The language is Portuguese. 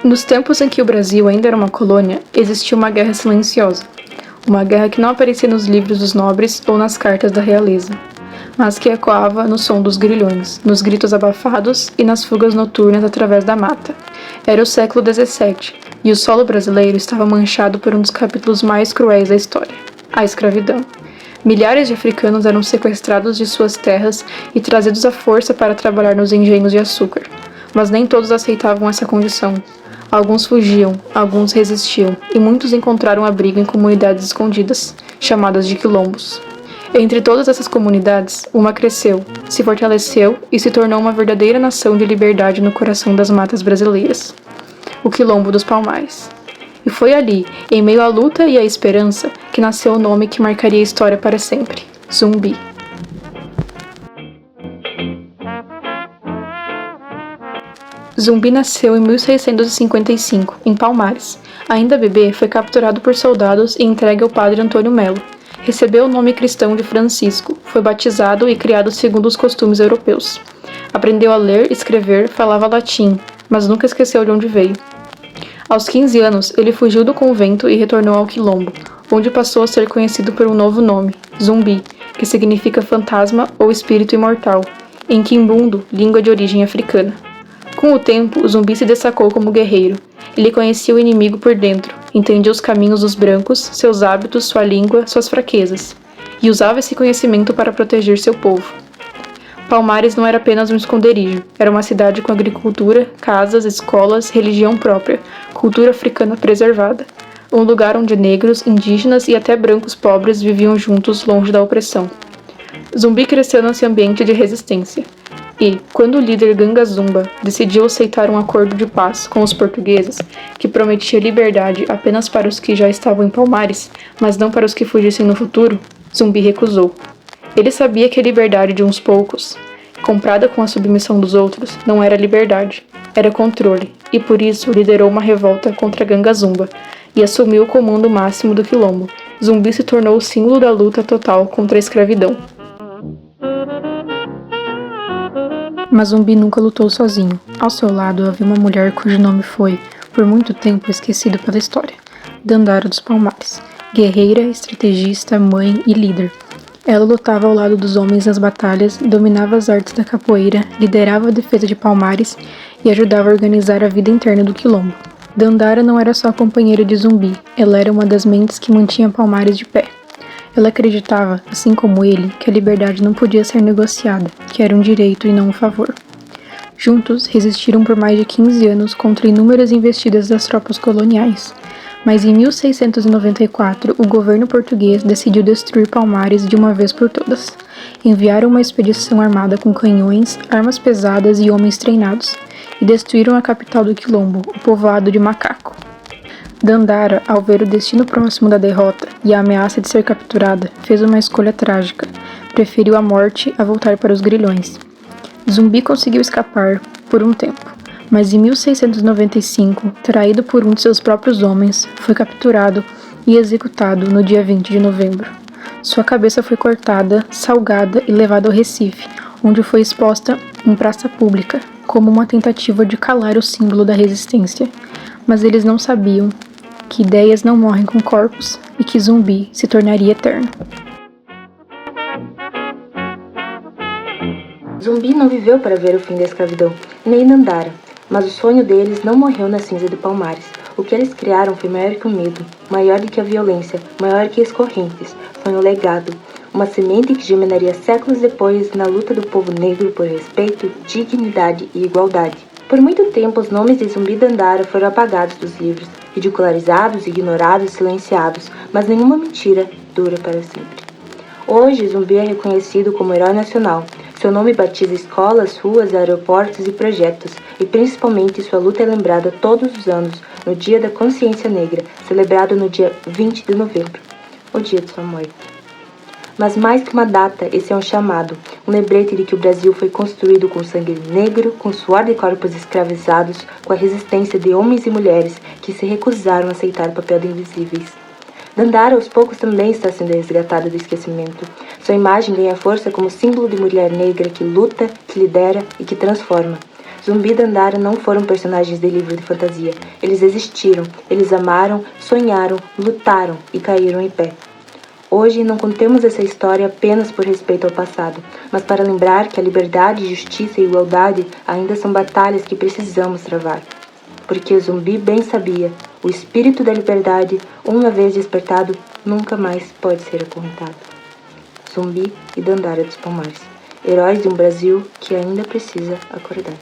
Nos tempos em que o Brasil ainda era uma colônia, existia uma guerra silenciosa. Uma guerra que não aparecia nos livros dos nobres ou nas cartas da realeza, mas que ecoava no som dos grilhões, nos gritos abafados e nas fugas noturnas através da mata. Era o século XVII, e o solo brasileiro estava manchado por um dos capítulos mais cruéis da história, a escravidão. Milhares de africanos eram sequestrados de suas terras e trazidos à força para trabalhar nos engenhos de açúcar, mas nem todos aceitavam essa condição. Alguns fugiam, alguns resistiam, e muitos encontraram abrigo em comunidades escondidas, chamadas de quilombos. Entre todas essas comunidades, uma cresceu, se fortaleceu e se tornou uma verdadeira nação de liberdade no coração das matas brasileiras, o Quilombo dos Palmares. E foi ali, em meio à luta e à esperança, que nasceu o nome que marcaria a história para sempre: Zumbi. Zumbi nasceu em 1655, em Palmares. Ainda bebê, foi capturado por soldados e entregue ao padre Antônio Melo. Recebeu o nome cristão de Francisco, foi batizado e criado segundo os costumes europeus. Aprendeu a ler, escrever, falava latim, mas nunca esqueceu de onde veio. Aos 15 anos, ele fugiu do convento e retornou ao Quilombo, onde passou a ser conhecido por um novo nome, Zumbi, que significa fantasma ou espírito imortal, em quimbundo, língua de origem africana. Com o tempo, o Zumbi se destacou como guerreiro. Ele conhecia o inimigo por dentro, entendia os caminhos dos brancos, seus hábitos, sua língua, suas fraquezas, e usava esse conhecimento para proteger seu povo. Palmares não era apenas um esconderijo, era uma cidade com agricultura, casas, escolas, religião própria, cultura africana preservada. Um lugar onde negros, indígenas e até brancos pobres viviam juntos longe da opressão. Zumbi cresceu nesse ambiente de resistência. E, quando o líder Ganga Zumba decidiu aceitar um acordo de paz com os portugueses, que prometia liberdade apenas para os que já estavam em Palmares, mas não para os que fugissem no futuro, Zumbi recusou. Ele sabia que a liberdade de uns poucos, comprada com a submissão dos outros, não era liberdade, era controle, e por isso liderou uma revolta contra Ganga Zumba e assumiu o comando máximo do Quilombo. Zumbi se tornou o símbolo da luta total contra a escravidão. Mas Zumbi nunca lutou sozinho. Ao seu lado havia uma mulher cujo nome foi, por muito tempo, esquecido pela história: Dandara dos Palmares. Guerreira, estrategista, mãe e líder. Ela lutava ao lado dos homens nas batalhas, dominava as artes da capoeira, liderava a defesa de Palmares e ajudava a organizar a vida interna do Quilombo. Dandara não era só companheira de Zumbi, ela era uma das mentes que mantinha Palmares de pé. Ela acreditava, assim como ele, que a liberdade não podia ser negociada, que era um direito e não um favor. Juntos, resistiram por mais de 15 anos contra inúmeras investidas das tropas coloniais. Mas em 1694, o governo português decidiu destruir Palmares de uma vez por todas. Enviaram uma expedição armada com canhões, armas pesadas e homens treinados, e destruíram a capital do Quilombo, o povoado de Macaco. Dandara, ao ver o destino próximo da derrota e a ameaça de ser capturada, fez uma escolha trágica. Preferiu a morte a voltar para os grilhões. Zumbi conseguiu escapar por um tempo, mas em 1695, traído por um de seus próprios homens, foi capturado e executado no dia 20 de novembro. Sua cabeça foi cortada, salgada e levada ao Recife, onde foi exposta em praça pública, como uma tentativa de calar o símbolo da resistência. Mas eles não sabiam que ideias não morrem com corpos e que Zumbi se tornaria eterno. Zumbi não viveu para ver o fim da escravidão, nem Dandara, mas o sonho deles não morreu na cinza de Palmares. O que eles criaram foi maior que o medo, maior do que a violência, maior que as correntes. Foi um legado, uma semente que germinaria séculos depois na luta do povo negro por respeito, dignidade e igualdade. Por muito tempo, os nomes de Zumbi e Dandara foram apagados dos livros, ridicularizados, ignorados, silenciados, mas nenhuma mentira dura para sempre. Hoje, Zumbi é reconhecido como herói nacional. Seu nome batiza escolas, ruas, aeroportos e projetos, e principalmente sua luta é lembrada todos os anos, no Dia da Consciência Negra, celebrado no dia 20 de novembro, o dia de sua morte. Mas mais que uma data, esse é um chamado, um lembrete de que o Brasil foi construído com sangue negro, com suor de corpos escravizados, com a resistência de homens e mulheres que se recusaram a aceitar o papel de invisíveis. Dandara aos poucos também está sendo resgatada do esquecimento. Sua imagem ganha força como símbolo de mulher negra que luta, que lidera e que transforma. Zumbi e Dandara não foram personagens de livro de fantasia. Eles existiram, eles amaram, sonharam, lutaram e caíram em pé. Hoje não contemos essa história apenas por respeito ao passado, mas para lembrar que a liberdade, justiça e igualdade ainda são batalhas que precisamos travar. Porque o Zumbi bem sabia, o espírito da liberdade, uma vez despertado, nunca mais pode ser acorrentado. Zumbi e Dandara dos Palmares, heróis de um Brasil que ainda precisa acordar.